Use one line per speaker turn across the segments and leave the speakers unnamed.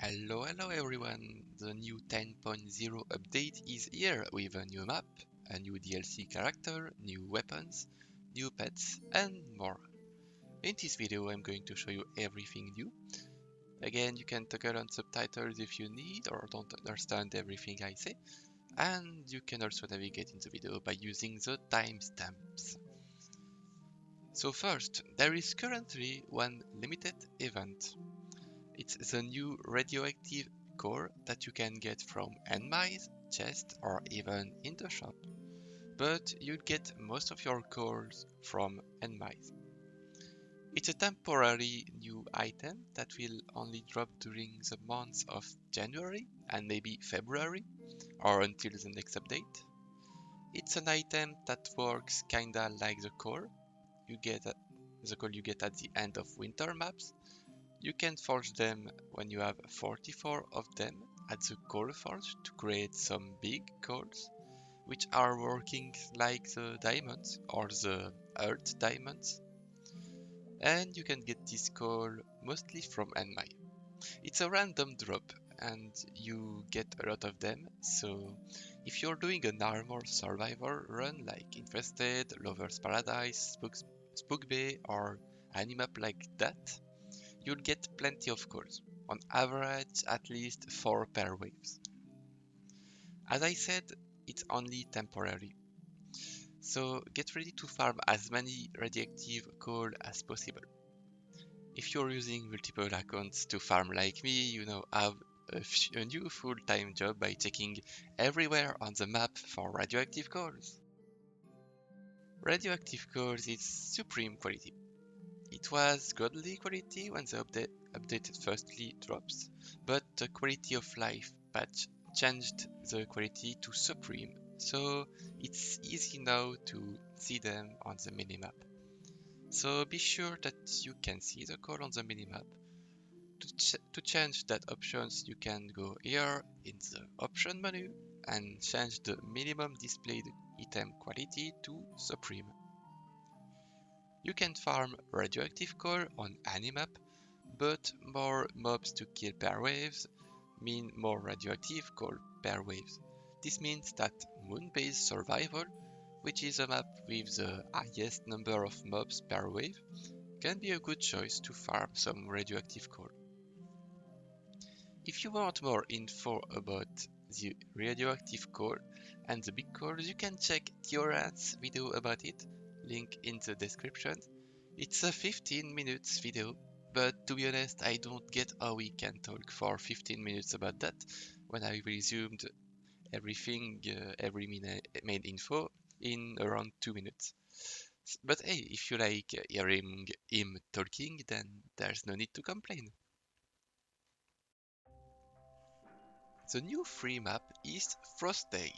Hello everyone, the new 10.0 update is here with a new map, a new DLC character, new weapons, new pets and more. In this video I'm going to show you everything new. Again, you can toggle on subtitles if you need or don't understand everything I say, and you can also navigate in the video by using the timestamps. So first, there is currently one limited event. It's the new Radioactive core that you can get from Enmy's chest or even in the shop, but you'll get most of your cores from Enmy's. It's a temporary new item that will only drop during the months of January and maybe February or until the next update. It's an item that works kinda like the core you get at the end of winter maps. You can forge them when you have 44 of them at the core forge to create some big cores, which are working like the diamonds or the earth diamonds. And you can get this core mostly from Enmy. It's a random drop and you get a lot of them, so if you're doing an armor survivor run like Infested, Lover's Paradise, Spook Bay or any map like that, you'll get plenty of cores, on average at least 4 per waves. As I said, it's only temporary, so get ready to farm as many radioactive core as possible. If you're using multiple accounts to farm like me, have a new full-time job by checking everywhere on the map for radioactive cores. Radioactive cores is supreme quality. It was godly quality when the updated firstly drops, but the quality of life patch changed the quality to supreme, so it's easy now to see them on the minimap. So be sure that you can see the code on the minimap. To change that options, you can go here in the option menu and change the minimum displayed item quality to supreme. You can farm radioactive core on any map, but more mobs to kill per waves mean more radioactive core per waves. This means that moon-based survival, which is a map with the highest number of mobs per wave, can be a good choice to farm some radioactive core. If you want more info about the radioactive core and the big cores, you can check Tioran's video about it, link in the description. It's a 15 minutes video, but to be honest, I don't get how we can talk for 15 minutes about that when I resumed everything, every main info in around 2 minutes. But hey, if you like hearing him talking, then there's no need to complain. The new free map is Frostdale.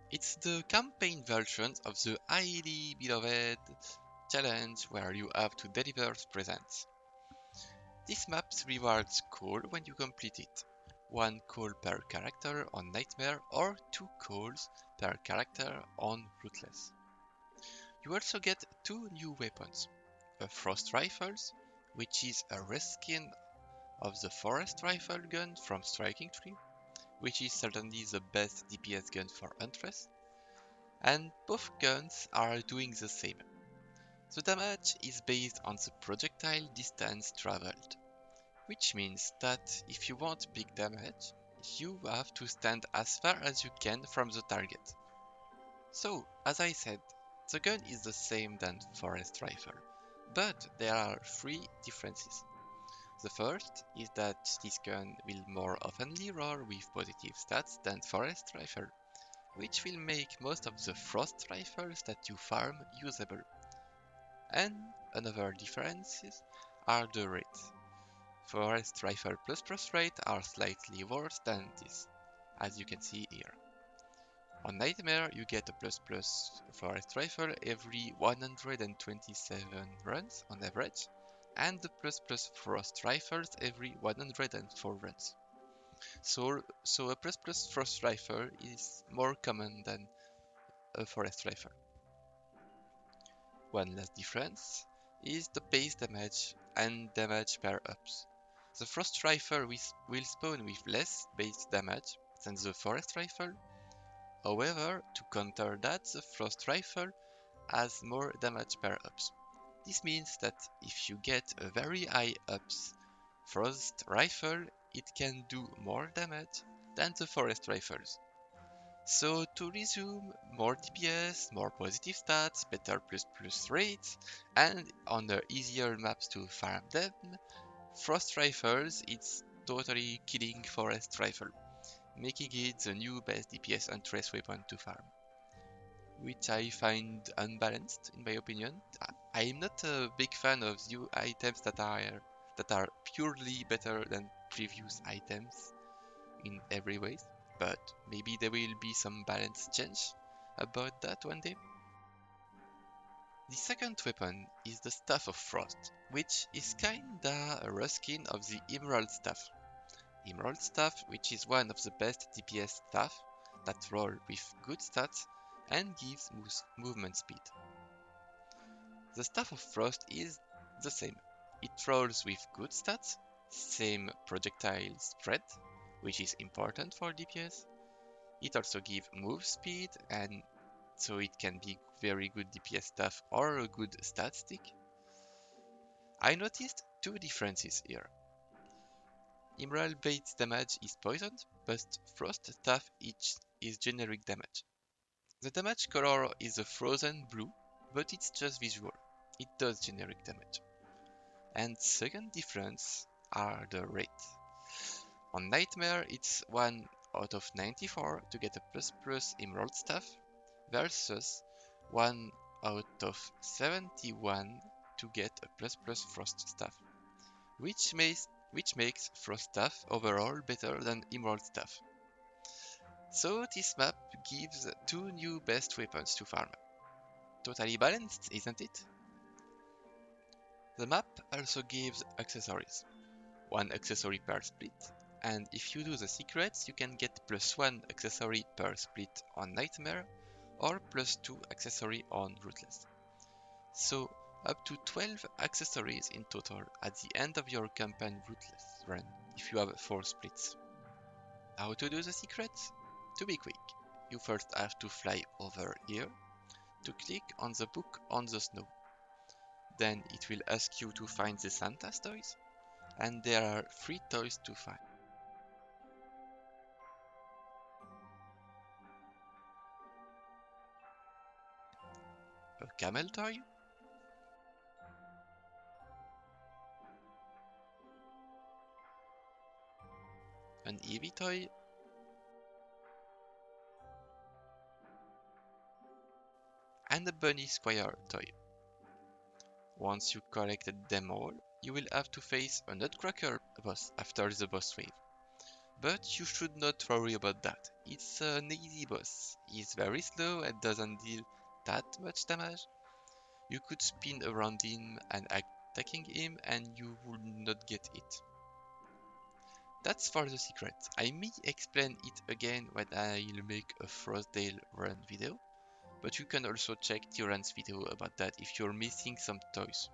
It's the campaign version of the highly beloved challenge where you have to deliver presents. This map rewards call when you complete it. 1 call per character on Nightmare or 2 calls per character on Ruthless. You also get 2 new weapons. A Frost Rifles, which is a reskin of the Forest Rifle gun from Striking Tree, which is certainly the best DPS gun for Huntress, and both guns are doing the same. The damage is based on the projectile distance traveled, which means that if you want big damage, you have to stand as far as you can from the target. So, as I said, the gun is the same than Forest Rifle, but there are 3 differences. The first is that this gun will more oftenly roll with positive stats than Forest Rifle, which will make most of the Frost Rifles that you farm usable. And another differences are the rates. Forest Rifle plus rate are slightly worse than this, as you can see here. On Nightmare you get a plus Forest Rifle every 127 runs on average, and the plus Frost Rifles every 104 runs. So a plus Frost Rifle is more common than a Forest Rifle. One last difference is the base damage and damage per ups. The Frost Rifle will spawn with less base damage than the Forest Rifle. However, to counter that, the Frost Rifle has more damage per ups. This means that if you get a very high ups Frost Rifle, it can do more damage than the Forest Rifles. So to resume, more DPS, more positive stats, better plus rates, and on the easier maps to farm them, Frost Rifles it's totally killing Forest Rifle, making it the new best DPS and trace weapon to farm, which I find unbalanced in my opinion. I'm not a big fan of new items that are purely better than previous items in every way, but maybe there will be some balance change about that one day. The second weapon is the Staff of Frost, which is kinda a reskin of the Emerald Staff. Emerald Staff, which is one of the best DPS staff that roll with good stats and gives movement speed. The Staff of Frost is the same. It rolls with good stats, same projectile spread, which is important for DPS. It also gives move speed, and so it can be very good DPS staff or a good stat stick. I noticed two differences here. Emerald base damage is poisoned, but Frost staff each is generic damage. The damage color is a frozen blue, but it's just visual. It does generic damage. And second difference are the rates. On Nightmare, it's 1 out of 94 to get a plus Emerald Staff, versus 1 out of 71 to get a plus Frost Staff, which makes Frost Staff overall better than Emerald Staff. So this map gives two new best weapons to farm. Totally balanced, isn't it? The map also gives accessories. One accessory per split, and if you do the secrets, you can get +1 accessory per split on Nightmare, or +2 accessory on Ruthless. So up to 12 accessories in total at the end of your campaign Ruthless run, if you have 4 splits. How to do the secrets? To be quick, you first have to fly over here, to click on the book on the snow. Then it will ask you to find the Santa's toys, and there are 3 toys to find. A camel toy, an Eevee toy, and a Bunny Squire toy. Once you collected them all, you will have to face a Nutcracker boss after the boss wave. But you should not worry about that. It's an easy boss. He's very slow and doesn't deal that much damage. You could spin around him and attacking him and you would not get it. That's for the secret. I may explain it again when I'll make a Frostdale run video, but you can also check Tyrant's video about that if you're missing some toys.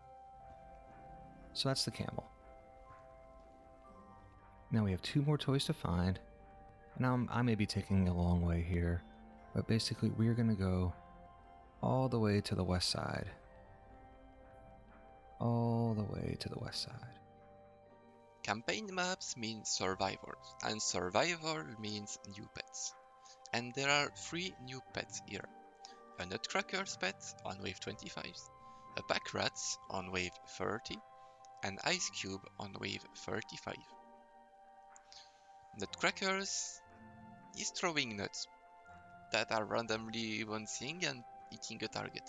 So that's the camel. Now we have 2 more toys to find. Now I may be taking a long way here, but basically we're going to go all the way to the west side. All the way to the west side.
Campaign maps mean survival, and survival means new pets. And there are 3 new pets here. A Nutcrackers Pet on wave 25, a Pack Rats on wave 30, and Ice Cube on wave 35. Nutcrackers is throwing nuts that are randomly bouncing and hitting a target.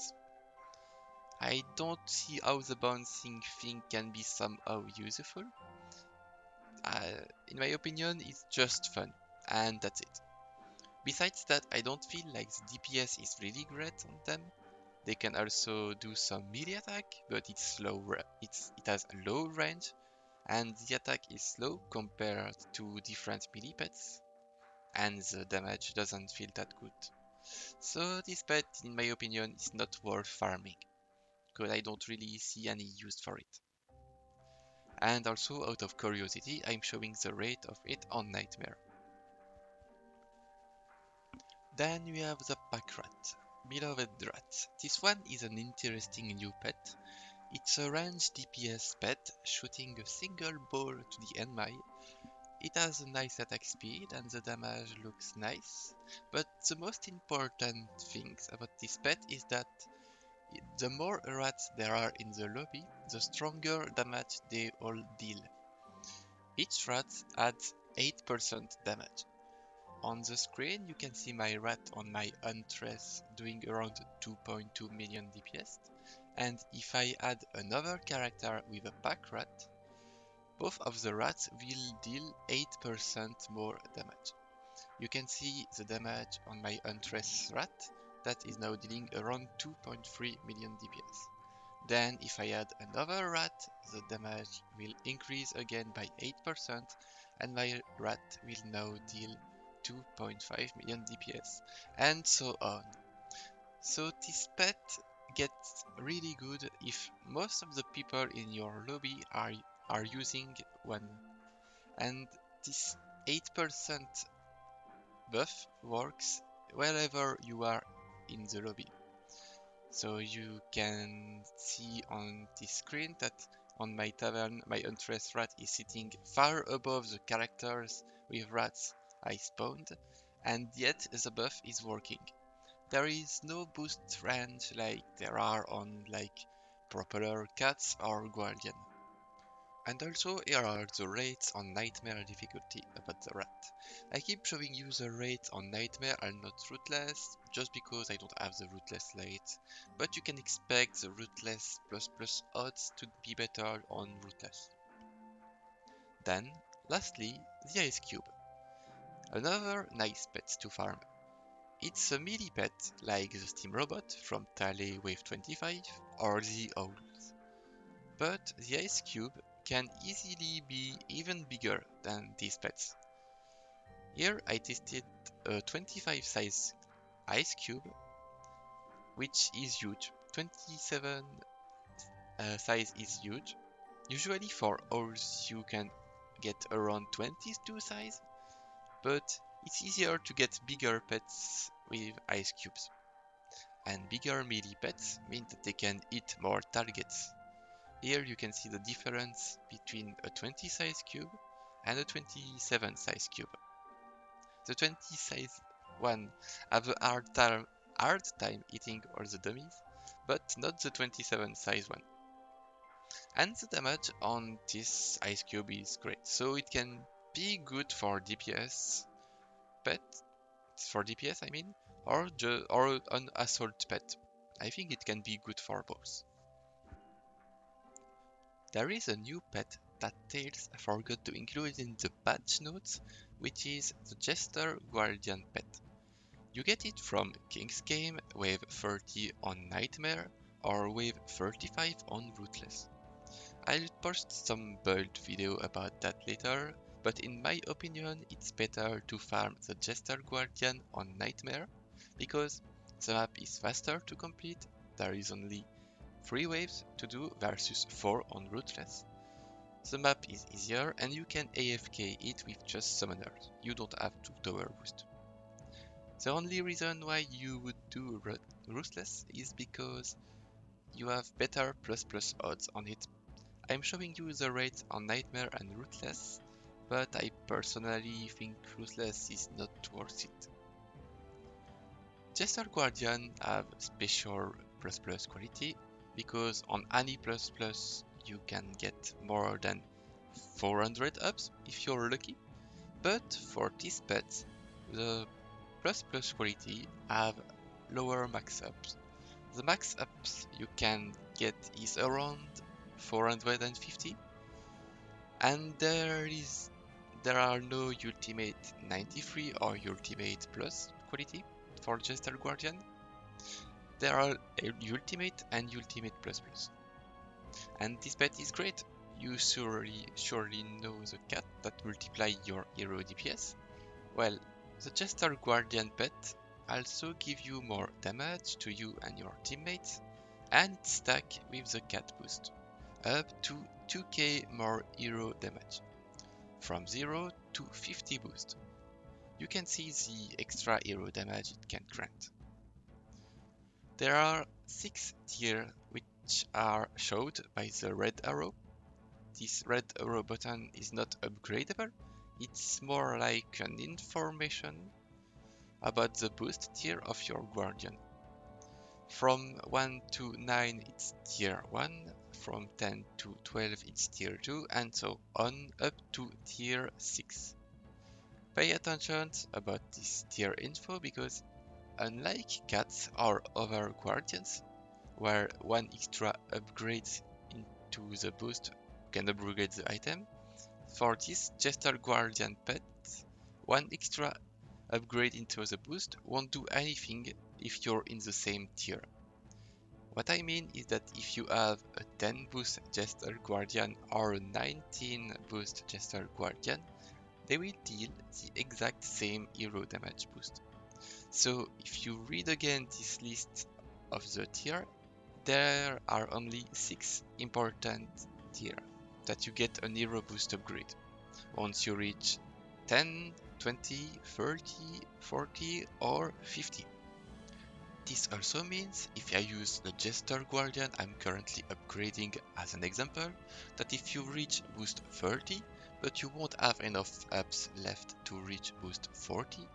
I don't see how the bouncing thing can be somehow useful. In my opinion, it's just fun, and that's it. Besides that, I don't feel like the DPS is really great on them. They can also do some melee attack, but it has a low range, and the attack is slow compared to different melee pets, and the damage doesn't feel that good. So this pet, in my opinion, is not worth farming, because I don't really see any use for it. And also, out of curiosity, I'm showing the rate of it on Nightmare. Then we have the Pack Rat. Beloved Rat. This one is an interesting new pet. It's a ranged DPS pet, shooting a single ball to the enemy. It has a nice attack speed and the damage looks nice. But the most important things about this pet is that the more rats there are in the lobby, the stronger damage they all deal. Each rat adds 8% damage. On the screen you can see my rat on my Huntress doing around 2.2 million DPS, and if I add another character with a pack rat, both of the rats will deal 8% more damage. You can see the damage on my Huntress rat that is now dealing around 2.3 million DPS. Then if I add another rat, the damage will increase again by 8% and my rat will now deal 2.5 million DPS, and so on. So this pet gets really good if most of the people in your lobby are using one, and this 8% buff works wherever you are in the lobby. So you can see on this screen that on my tavern, my Huntress rat is sitting far above the characters with rats I spawned, and yet the buff is working. There is no boost range like there are on like Propeller, Cats or Guardian. And also here are the rates on Nightmare difficulty about the rat. I keep showing you the rates on Nightmare and not Ruthless, just because I don't have the Ruthless rate, but you can expect the Ruthless plus odds to be better on Ruthless. Then, lastly, the Ice Cube. Another nice pet to farm. It's a melee pet like the Steam Robot from Tale Wave 25 or the Owls. But the Ice Cube can easily be even bigger than these pets. Here I tested a 25 size Ice Cube, which is huge. 27 size is huge. Usually for owls you can get around 22 size, but it's easier to get bigger pets with Ice Cubes. And bigger melee pets mean that they can hit more targets. Here you can see the difference between a 20 size cube and a 27 size cube. The 20 size one have a hard time hitting all the dummies, but not the 27 size one. And the damage on this ice cube is great, so it can be good for DPS pet, for DPS I mean, or an assault pet. I think it can be good for both. There is a new pet that Tails forgot to include in the patch notes, which is the Jester Guardian Pet. You get it from King's Game wave 30 on Nightmare or wave 35 on Ruthless. I'll post some build video about that later, but in my opinion it's better to farm the Jester Guardian on Nightmare, because the map is faster to complete, there is only 3 waves to do versus 4 on Ruthless. The map is easier and you can AFK it with just summoners, you don't have to tower boost. The only reason why you would do Ruthless is because you have better plus odds on it. I'm showing you the rates on Nightmare and Ruthless, but I personally think Ruthless is not worth it. Jester Guardian have special plus quality, because on any plus you can get more than 400 ups if you're lucky, but for this pet the plus quality have lower max ups. The max ups you can get is around 450, and there are no ultimate 93 or ultimate plus quality for Jester Guardian. There are ultimate and ultimate plus. And this pet is great. You surely know the cat that multiply your hero DPS. Well, the Jester Guardian Pet also give you more damage to you and your teammates, and it's stack with the cat boost, up to 2k more hero damage, from 0 to 50 boost. You can see the extra hero damage it can grant. There are 6 tiers which are showed by the red arrow. This red arrow button is not upgradable, it's more like an information about the boost tier of your guardian. From 1 to 9 it's tier 1, from 10 to 12 it's tier 2, and so on up to tier 6. Pay attention about this tier info because unlike cats or other guardians, where one extra upgrade into the boost can upgrade the item, for this Jester Guardian Pet, one extra upgrade into the boost won't do anything if you're in the same tier. What I mean is that if you have a 10 boost Jester Guardian or a 19 boost Jester Guardian, they will deal the exact same hero damage boost. So if you read again this list of the tier, there are only 6 important tiers that you get an hero boost upgrade. Once you reach 10, 20, 30, 40 or 50. This also means, if I use the Jester Guardian I'm currently upgrading as an example, that if you reach boost 30, but you won't have enough ups left to reach boost 40,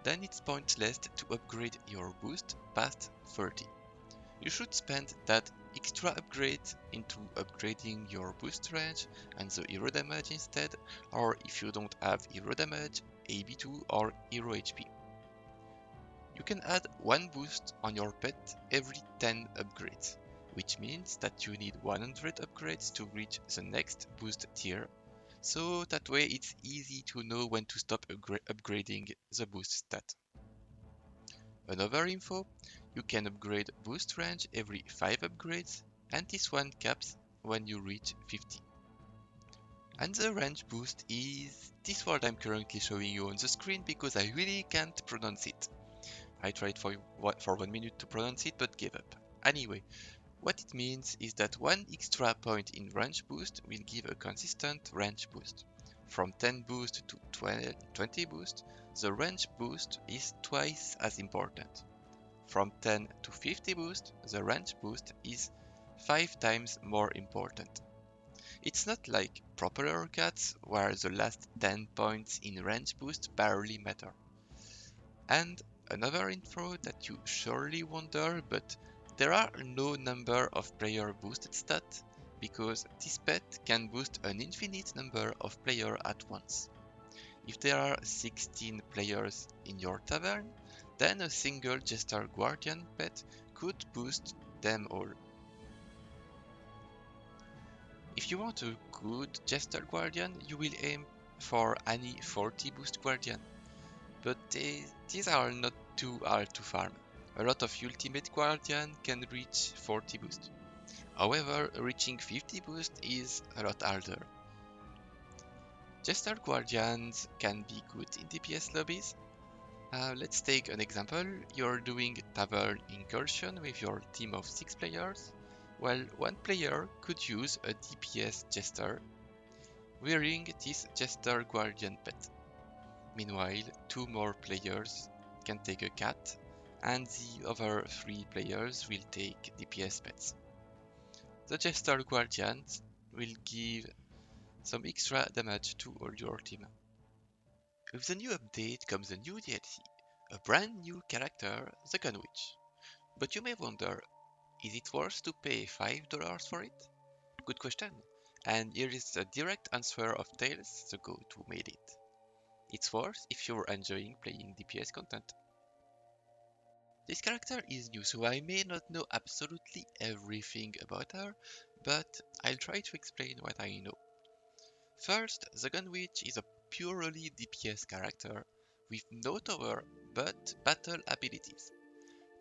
then it's pointless to upgrade your boost past 30. You should spend that extra upgrade into upgrading your boost range and the hero damage instead, or if you don't have hero damage, AB2 or hero HP. You can add 1 boost on your pet every 10 upgrades, which means that you need 100 upgrades to reach the next boost tier, so that way it's easy to know when to stop upgrading the boost stat. Another info, you can upgrade boost range every 5 upgrades, and this one caps when you reach 50. And the range boost is this word I'm currently showing you on the screen because I really can't pronounce it. I tried for 1 minute to pronounce it but gave up. Anyway, what it means is that 1 extra point in range boost will give a consistent range boost. From 10 boost to 20 boost, the range boost is twice as important. From 10 to 50 boost, the range boost is 5 times more important. It's not like propeller cats where the last 10 points in range boost barely matter. And another info that you surely wonder, but there are no number of player boosted stats because this pet can boost an infinite number of players at once. If there are 16 players in your tavern, then a single Jester Guardian pet could boost them all. If you want a good Jester Guardian, you will aim for any 40 boost Guardian, but these are not too hard to farm. A lot of Ultimate Guardian can reach 40 boost. However, reaching 50 boost is a lot harder. Jester Guardians can be good in DPS lobbies. Let's take an example. You're doing Tavern Incursion with your team of 6 players. Well, one player could use a DPS Jester wearing this Jester Guardian Pet. Meanwhile, 2 more players can take a cat, and the other 3 players will take DPS pets. The Jester Guardians will give some extra damage to all your team. With the new update comes a new DLC, a brand new character, the Gunwitch. But you may wonder, is it worth to pay $5 for it? Good question, and here is the direct answer of Tails, the goat who made it. It's worth if you're enjoying playing DPS content. This character is new, so I may not know absolutely everything about her, but I'll try to explain what I know. First, the Gunwitch is a purely DPS character with no tower but battle abilities.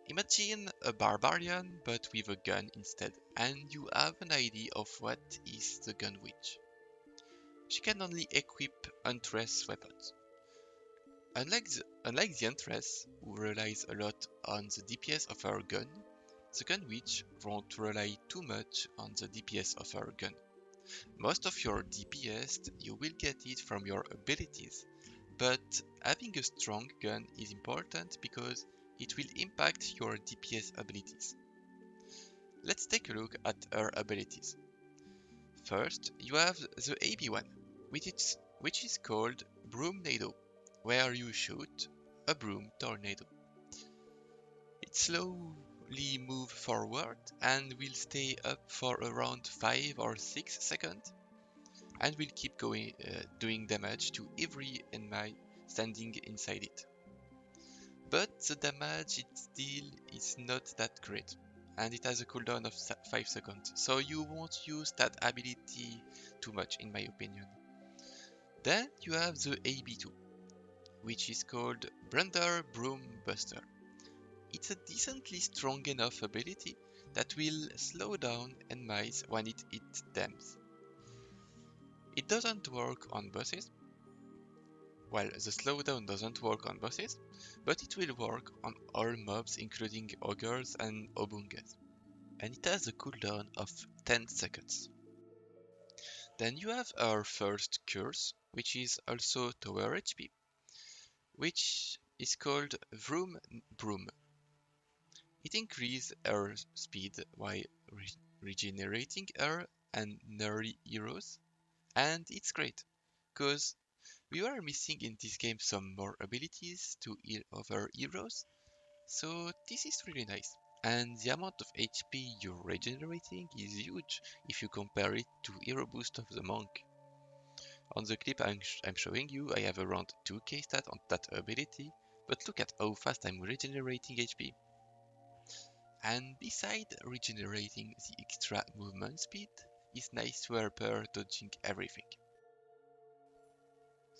Imagine a barbarian but with a gun instead, and you have an idea of what is the Gunwitch. She can only equip Huntress weapons. Unlike the Huntress, who relies a lot on the DPS of her gun, the Gunwitch won't rely too much on the DPS of her gun. Most of your DPS you will get it from your abilities, but having a strong gun is important because it will impact your DPS abilities. Let's take a look at her abilities. First, you have the AB one, which is called Broomnado, where you shoot a broom tornado. It slowly moves forward and will stay up for around 5 or 6 seconds and will keep doing damage to every enemy standing inside it. But the damage it deals is not that great, and it has a cooldown of 5 seconds, so you won't use that ability too much in my opinion. Then you have the AB2, which is called Brunder Broom Buster. It's a decently strong enough ability that will slow down enemies when it hits them. It doesn't work on bosses. Well, the slowdown doesn't work on bosses, but it will work on all mobs including ogres and obungas. And it has a cooldown of 10 seconds. Then you have our first curse, which is also tower HP, which is called Vroom Broom. It increases air speed while regenerating air and nerdy heroes, and it's great, cause we were missing in this game some more abilities to heal other heroes, so this is really nice. And the amount of HP you're regenerating is huge if you compare it to Hero Boost of the Monk. On the clip I'm showing you, I have around 2k stat on that ability, but look at how fast I'm regenerating HP. And beside regenerating the extra movement speed, is nice to help her dodging everything.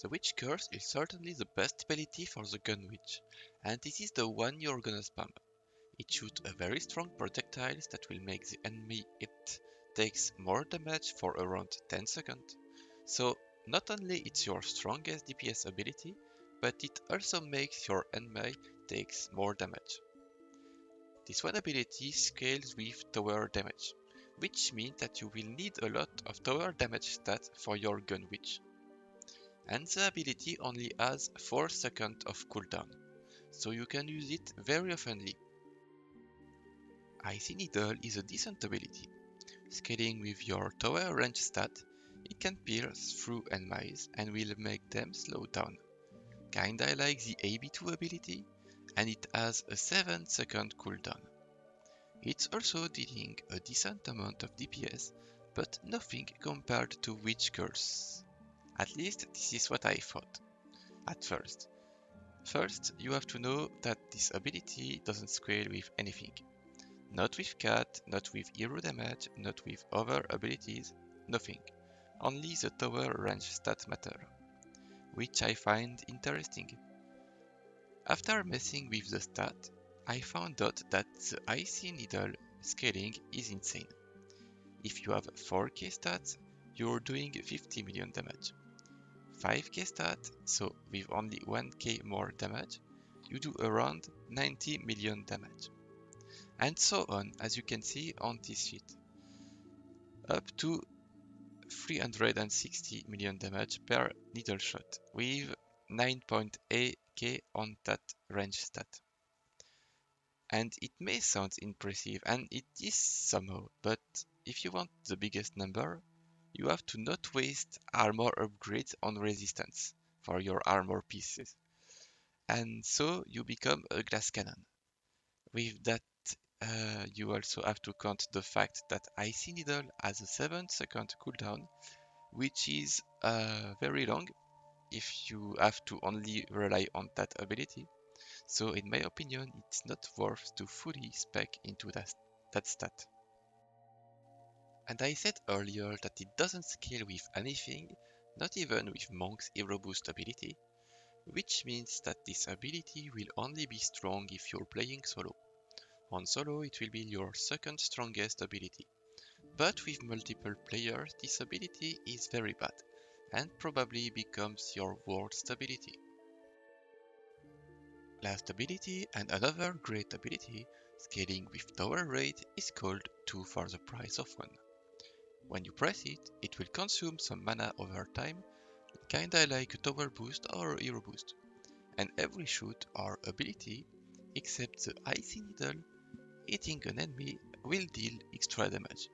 The Witch Curse is certainly the best ability for the Gunwitch, and this is the one you're gonna spam. It shoots a very strong projectiles that will make the enemy it takes more damage for around 10 seconds. So not only it's your strongest DPS ability, but it also makes your enemy takes more damage. This one ability scales with tower damage, which means that you will need a lot of tower damage stats for your Gunwitch. And the ability only has 4 seconds of cooldown, so you can use it very oftenly. Icy Needle is a decent ability. Scaling with your tower range stat, it can pierce through enemies and will make them slow down. Kinda like the AB2 ability, and it has a 7-second cooldown. It's also dealing a decent amount of DPS, but nothing compared to Witch Curse. At least this is what I thought at first. First, you have to know that this ability doesn't scale with anything. Not with cat, not with hero damage, not with other abilities, nothing. Only the tower range stat matter, which I find interesting. After messing with the stat, I found out that the Icy Needle scaling is insane. If you have 4k stats, you're doing 50 million damage. 5k stat, so with only 1k more damage, you do around 90 million damage. And so on, as you can see on this sheet. Up to 360 million damage per needle shot, with 9.8k on that range stat. And it may sound impressive, and it is somehow, but if you want the biggest number, you have to not waste armor upgrades on resistance for your armor pieces. And so you become a glass cannon. With that, you also have to count the fact that Icy Needle has a 7-second cooldown, which is very long if you have to only rely on that ability. So in my opinion, it's not worth to fully spec into that stat. And I said earlier that it doesn't scale with anything, not even with Monk's Hero Boost ability, which means that this ability will only be strong if you're playing solo. On solo, it will be your second strongest ability. But with multiple players, this ability is very bad, and probably becomes your worst ability. Last ability, and another great ability, scaling with tower rate, is called 2 for the price of 1. When you press it, it will consume some mana over time, kinda like a tower boost or a hero boost. And every shoot or ability, except the Icy Needle, hitting an enemy will deal extra damage.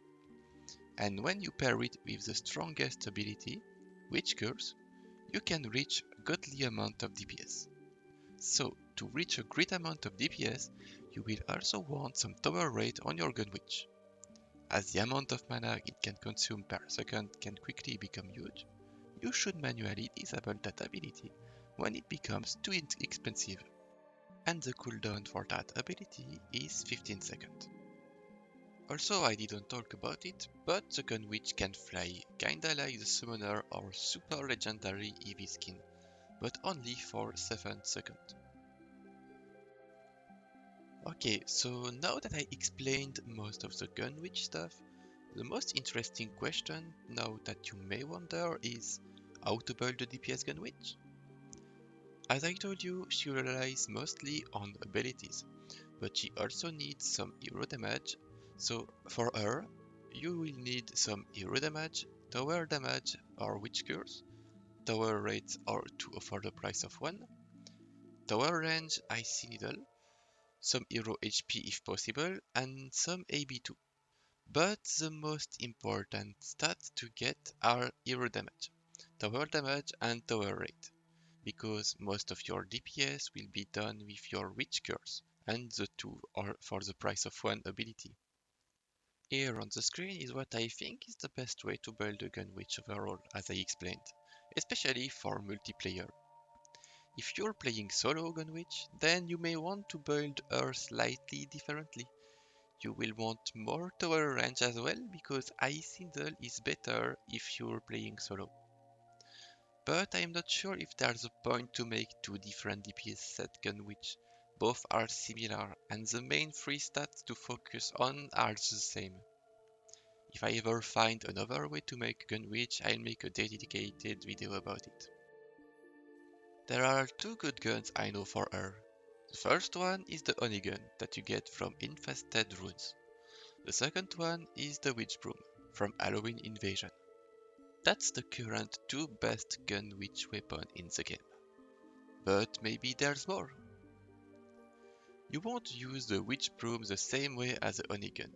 And when you pair it with the strongest ability, Witch Curse, you can reach a godly amount of DPS. So, to reach a great amount of DPS, you will also want some tower rate on your Gunwitch. As the amount of mana it can consume per second can quickly become huge, you should manually disable that ability when it becomes too expensive. And the cooldown for that ability is 15 seconds. Also, I didn't talk about it, but the Gunwitch can fly, kinda like the Summoner or Super Legendary EV skin, but only for 7 seconds. Okay, so now that I explained most of the Gunwitch stuff, the most interesting question now that you may wonder is how to build the DPS Gunwitch? As I told you, she relies mostly on abilities, but she also needs some hero damage, so for her, you will need some hero damage, tower damage or witch curse, tower rates or 2 for the price of 1, tower range icy needle, some hero HP if possible, and some AB2. But the most important stats to get are hero damage, tower damage and tower rate, because most of your DPS will be done with your witch curse, and the two are for the price of one ability. Here on the screen is what I think is the best way to build a Gunwitch overall, as I explained, especially for multiplayer. If you're playing solo Gunwitch, then you may want to build her slightly differently. You will want more tower range as well, because Ice Needle is better if you're playing solo. But I'm not sure if there's a point to make two different DPS set Gunwitch. Both are similar, and the main three stats to focus on are the same. If I ever find another way to make Gunwitch, I'll make a dedicated video about it. There are two good guns I know for her. The first one is the Honey Gun that you get from Infested Runes. The second one is the Witch Broom from Halloween Invasion. That's the current two best Gunwitch weapon in the game. But maybe there's more. You won't use the Witch Broom the same way as the Honey Gun,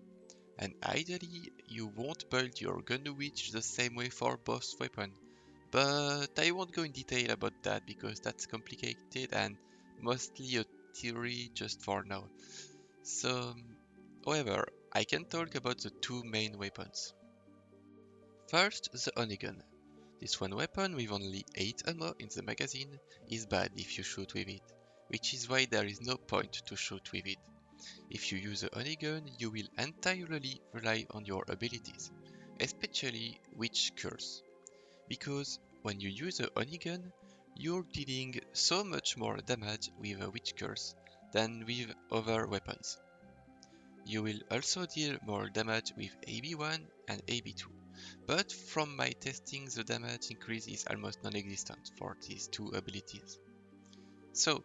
and ideally you won't build your Gunwitch the same way for both weapons. But I won't go in detail about that because that's complicated and mostly a theory just for now. So, however, I can talk about the two main weapons. First, the Honey Gun. This one weapon with only 8 ammo in the magazine is bad if you shoot with it, which is why there is no point to shoot with it. If you use a Honey Gun, you will entirely rely on your abilities, especially Witch Curse, because when you use a Honey Gun, you're dealing so much more damage with a Witch Curse than with other weapons. You will also deal more damage with AB1 and AB2, but from my testing the damage increase is almost non-existent for these two abilities. So,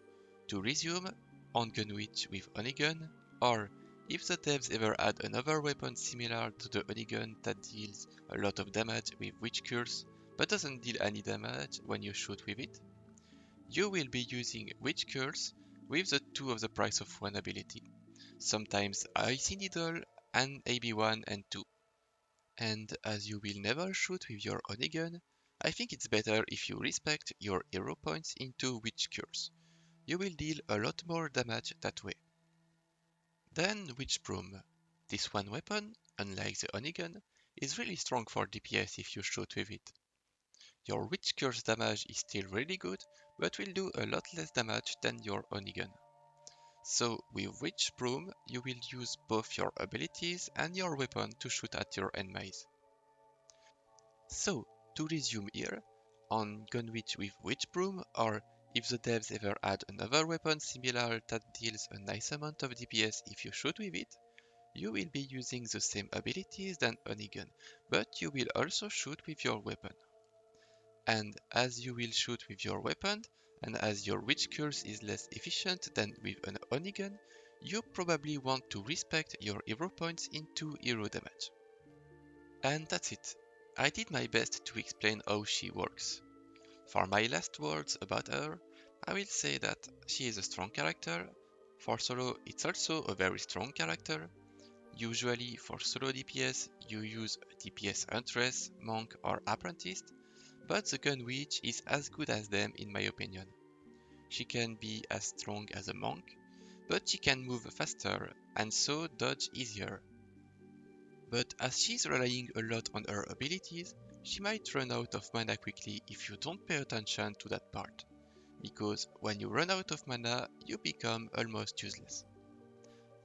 to resume, on Gunwitch with Honeygun, or if the devs ever add another weapon similar to the Honeygun that deals a lot of damage with Witch Curse, but doesn't deal any damage when you shoot with it, you will be using Witch Curse with the 2 of the price of 1 ability, sometimes Icy Needle and AB1 and 2. And as you will never shoot with your Honey Gun, I think it's better if you respect your hero points into Witch Curse. You will deal a lot more damage that way. Then Witch Broom. This one weapon, unlike the Honey Gun, is really strong for DPS if you shoot with it. Your Witch Curse damage is still really good, but will do a lot less damage than your Honey Gun. So with Witch Broom, you will use both your abilities and your weapon to shoot at your enemies. So, to resume here, on Gunwitch with Witch Broom, or if the devs ever add another weapon similar that deals a nice amount of DPS if you shoot with it, you will be using the same abilities than Honeygun, but you will also shoot with your weapon. And as you will shoot with your weapon, and as your Witch Curse is less efficient than with an Honeygun, you probably want to respect your hero points into hero damage. And that's it. I did my best to explain how she works. For my last words about her, I will say that she is a strong character. For solo, it's also a very strong character. Usually for solo DPS, you use a DPS Huntress, Monk or Apprentice, but the Gunwitch is as good as them in my opinion. She can be as strong as a Monk, but she can move faster and so dodge easier. But as she's relying a lot on her abilities, she might run out of mana quickly if you don't pay attention to that part, because when you run out of mana, you become almost useless.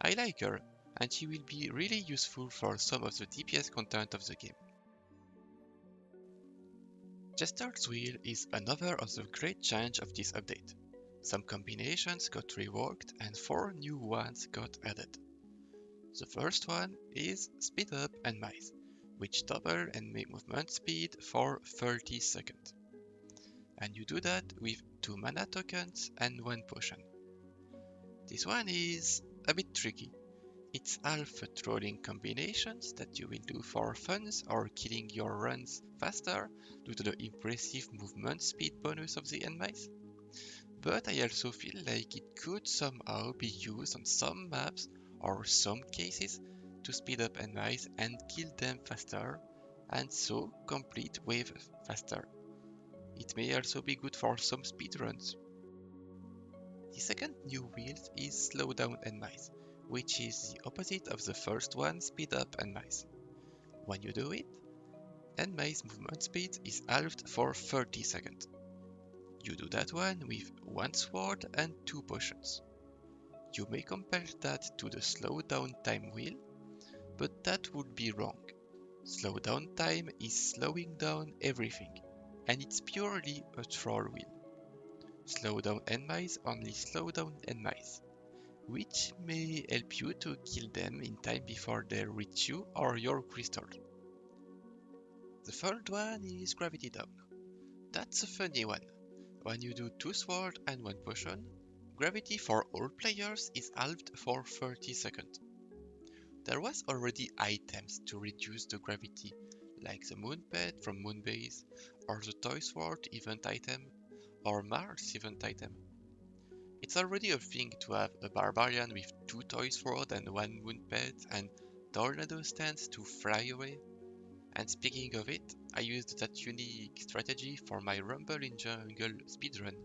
I like her, and she will be really useful for some of the DPS content of the game. Jester's Wheel is another of the great change of this update. Some combinations got reworked and 4 new ones got added. The first one is Speed Up and Mice, which double and make movement speed for 30 seconds. And you do that with 2 mana tokens and 1 potion. This one is a bit tricky. It's half trolling combinations that you will do for funs or killing your runs faster due to the impressive movement speed bonus of the mice. But I also feel like it could somehow be used on some maps or some cases to speed up mice and kill them faster, and so complete wave faster. It may also be good for some speedruns. The second new wheel is slow down mice, which is the opposite of the first one, speed up mice. When you do it, mice movement speed is halved for 30 seconds. You do that one with 1 sword and 2 potions. You may compare that to the slow down time wheel, but that would be wrong. Slow down time is slowing down everything, and it's purely a troll wheel. Slow down mice only slow down mice, which may help you to kill them in time before they reach you or your crystal. The third one is Gravity Down. That's a funny one. When you do 2 sword and 1 potion, gravity for all players is halved for 30 seconds. There was already items to reduce the gravity, like the Moon Pet from Moonbase, or the Toy Sword event item, or Mars event item. It's already a thing to have a barbarian with 2 toy swords and 1 moon pet and tornado stance to fly away. And speaking of it, I used that unique strategy for my Rumble in Jungle speedrun,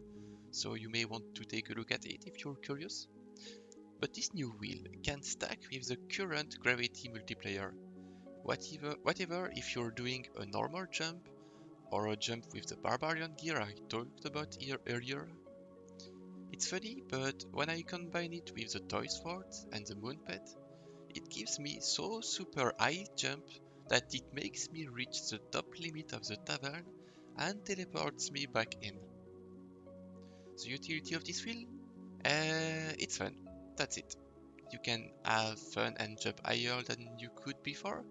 so you may want to take a look at it if you're curious. But this new wheel can stack with the current gravity multiplayer. Whatever if you're doing a normal jump or a jump with the barbarian gear I talked about here earlier. It's funny, but when I combine it with the toy swords and the moon pet, it gives me so super high jump that it makes me reach the top limit of the tavern and teleports me back in. The utility of this wheel? It's fun. That's it. You can have fun and jump higher than you could before.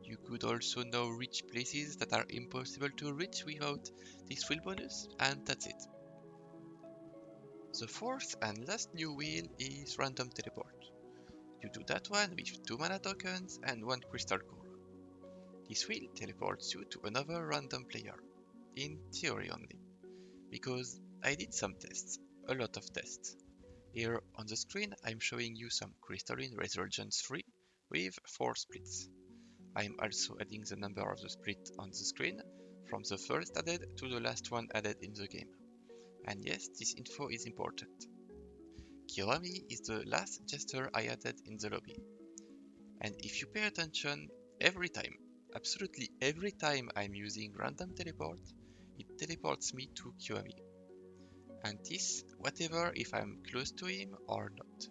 You could also now reach places that are impossible to reach without this wheel bonus, and that's it. The fourth and last new wheel is Random Teleport. You do that one with 2 mana tokens and 1 crystal core. This wheel teleports you to another random player, in theory only, because I did some tests, a lot of tests. Here on the screen I'm showing you some Crystalline Resurgence 3 with 4 splits. I'm also adding the number of the split on the screen, from the first added to the last one added in the game. And yes, this info is important. Kiyomi is the last Jester I added in the lobby. And if you pay attention, every time, absolutely every time I'm using random teleport, it teleports me to Kiyomi. And this, whatever if I'm close to him or not,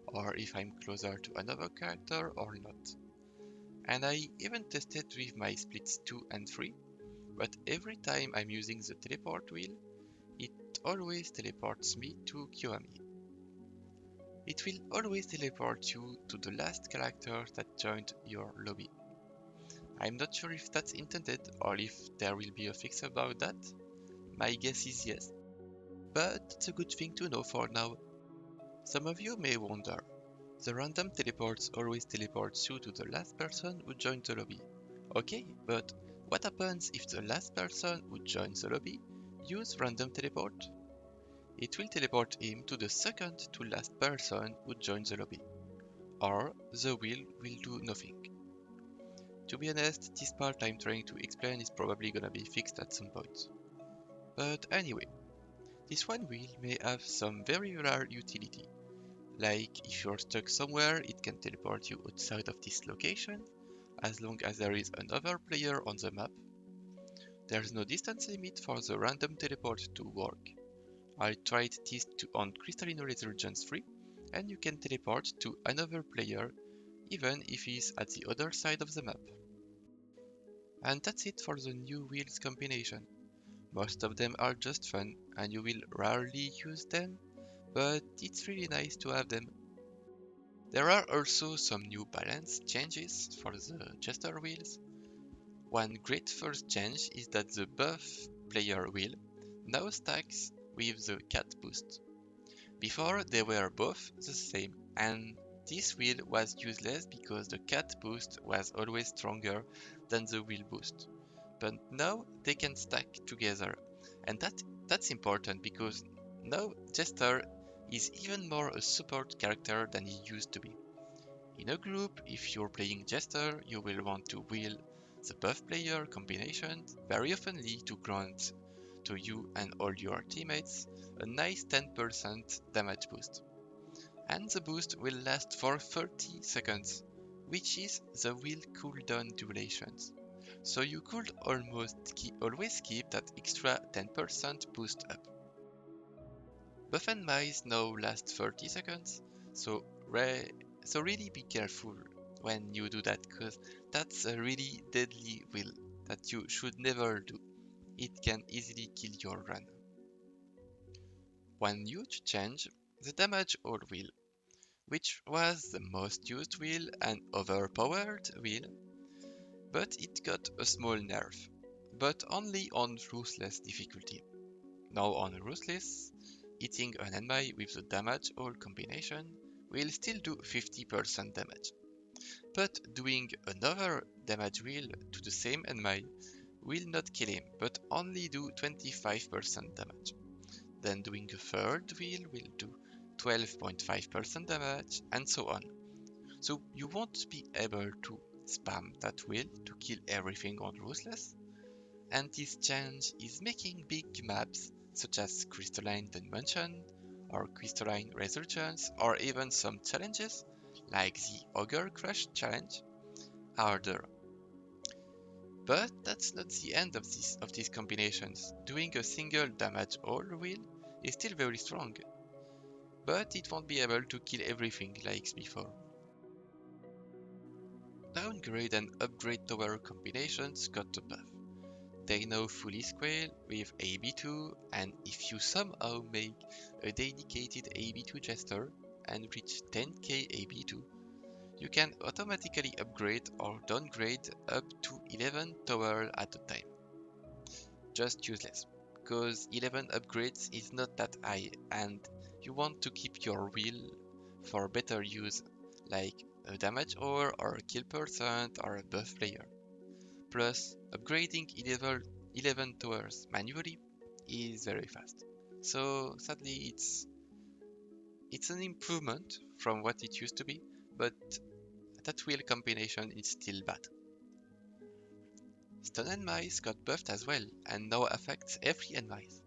or if I'm closer to another character or not. And I even tested with my splits 2 and 3, but every time I'm using the teleport wheel, it always teleports me to Kiyomi. It will always teleport you to the last character that joined your lobby. I'm not sure if that's intended or if there will be a fix about that. My guess is yes, but it's a good thing to know for now. Some of you may wonder, the random teleports always teleports you to the last person who joined the lobby. Okay, but what happens if the last person who joins the lobby use random teleport? It will teleport him to the second to last person who joins the lobby, or the wheel will do nothing. To be honest, this part I'm trying to explain is probably gonna be fixed at some point. But anyway, this one wheel may have some very rare utility, like if you're stuck somewhere it can teleport you outside of this location, as long as there is another player on the map. There's no distance limit for the random teleport to work. I tried this on Crystalline Resurgence 3, and you can teleport to another player even if he's at the other side of the map. And that's it for the new wheels combination. Most of them are just fun, and you will rarely use them, but it's really nice to have them. There are also some new balance changes for the Jester wheels. One great first change is that the buff player wheel now stacks with the cat boost. Before they were both the same, and this wheel was useless because the cat boost was always stronger than the wheel boost. But now they can stack together, and that's important because now Jester is even more a support character than he used to be. In a group, if you're playing Jester, you will want to wheel the buff player combination very oftenly to grant to you and all your teammates a nice 10% damage boost. And the boost will last for 30 seconds, which is the wheel cooldown durations. So you could always keep that extra 10% boost up. Buff and Mice now last 30 seconds, so, so really be careful when you do that, cause that's a really deadly wheel that you should never do. It can easily kill your run. One huge change, the damage all wheel, which was the most used wheel and overpowered wheel, but it got a small nerf, but only on Ruthless difficulty. Now on Ruthless, hitting an enemy with the damage all combination will still do 50% damage, but doing another damage wheel to the same enemy will not kill him, but only do 25% damage. Then doing a third wheel will do 12.5% damage, and so on. So you won't be able to spam that wheel to kill everything on Ruthless, and this change is making big maps such as Crystalline Dimension or Crystalline Resurgence or even some challenges like the Ogre Crush challenge harder. But that's not the end of these combinations. Doing a single damage all wheel is still very strong, but it won't be able to kill everything like before. Downgrade and upgrade tower combinations got a buff. They now fully scale with AB2, and if you somehow make a dedicated AB2 Jester and reach 10k AB2, you can automatically upgrade or downgrade up to 11 tower at a time. Just useless, because 11 upgrades is not that high and you want to keep your wheel for better use, like a damage or a kill percent or a buff player. Plus, upgrading 11 towers manually is very fast. So sadly it's an improvement from what it used to be, but that wheel combination is still bad. Stun and Mice got buffed as well and now affects every Enmise.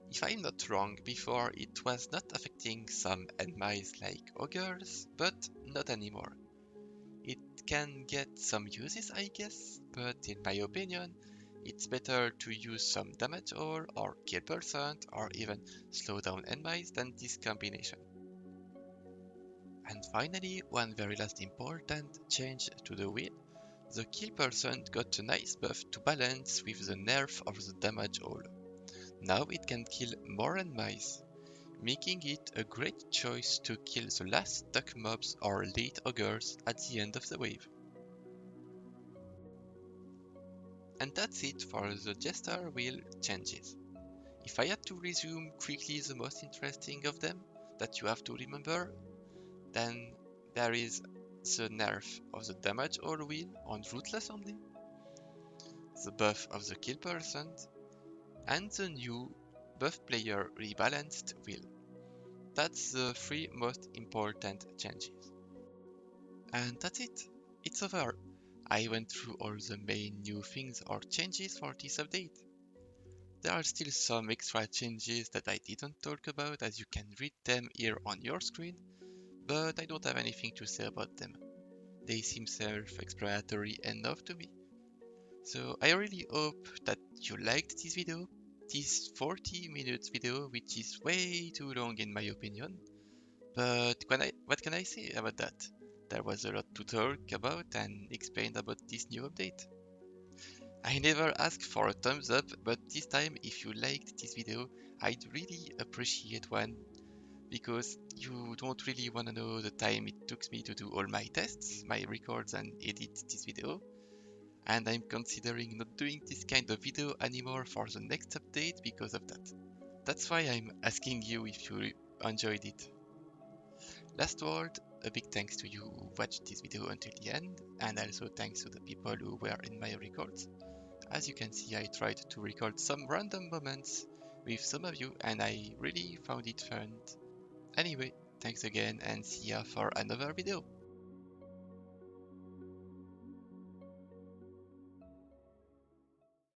If I'm not wrong, before it was not affecting some Enmise like Ogres, but not anymore. It can get some uses I guess, but in my opinion, it's better to use some damage or kill percent or even slow down enemies than this combination. And finally, one very last important change to the wheel. The kill percent got a nice buff to balance with the nerf of the damage all. Now it can kill more enemies, making it a great choice to kill the last stuck mobs or late ogres at the end of the wave. And that's it for the Jester wheel changes. If I had to resume quickly the most interesting of them that you have to remember, then there is the nerf of the damage all wheel on Ruthless only, the buff of the kill percent, and the new buff player rebalanced wheel. That's the three most important changes. And that's it. It's over. I went through all the main new things or changes for this update. There are still some extra changes that I didn't talk about, as you can read them here on your screen, but I don't have anything to say about them. They seem self-explanatory enough to me. So I really hope that you liked this video, this 40 minutes video, which is way too long in my opinion. But what can I say about that? There was a lot to talk about and explain about this new update. I never ask for a thumbs up, but this time if you liked this video, I'd really appreciate one, because you don't really want to know the time it took me to do all my tests, my records and edit this video. And I'm considering not doing this kind of video anymore for the next update because of that. That's why I'm asking you if you enjoyed it. Last word, a big thanks to you who watched this video until the end, and also thanks to the people who were in my records. As you can see, I tried to record some random moments with some of you, and I really found it fun. Anyway, thanks again and see ya for another video.